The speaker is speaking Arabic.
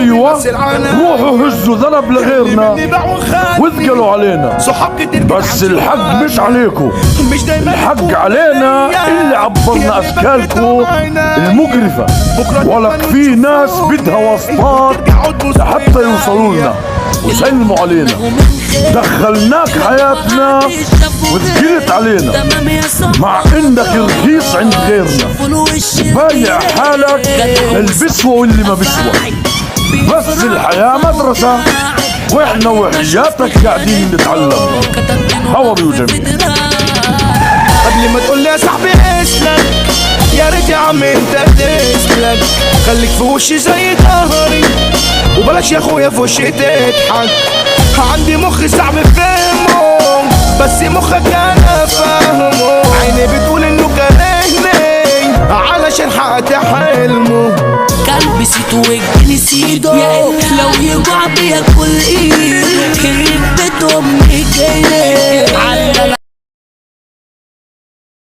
ايوه روحوا هزوا ذنب لغيرنا وثقلوا علينا، بس الحق مش عليكم، الحق علينا اللي عبرنا اشكالكم المقرفة. ولك في ناس بدها واسطات لحتى يوصلوا لنا وسلموا علينا، دخلناك حياتنا وثقلت علينا، مع انك رخيص عند غيرنا، بايع حالك البسوة واللي ما بسوة. بس الحياة مدرسة واحنا وحياتك قاعدين نتعلم. هوا وجميل. قبل ما تقول لي يا صاحبي اسلك، يا ريت يا عم انت تسلك، خليك في وشي زي ظهري وبلاش يا اخويا في وشي تضحك. عندي مخ صعب فهمه بس مخك انا فاهمه، عيني بتقول انه كرهني علشان حققت حلمه. قلبي سيتو وجني سيدو لو يجوع بياكل ايده،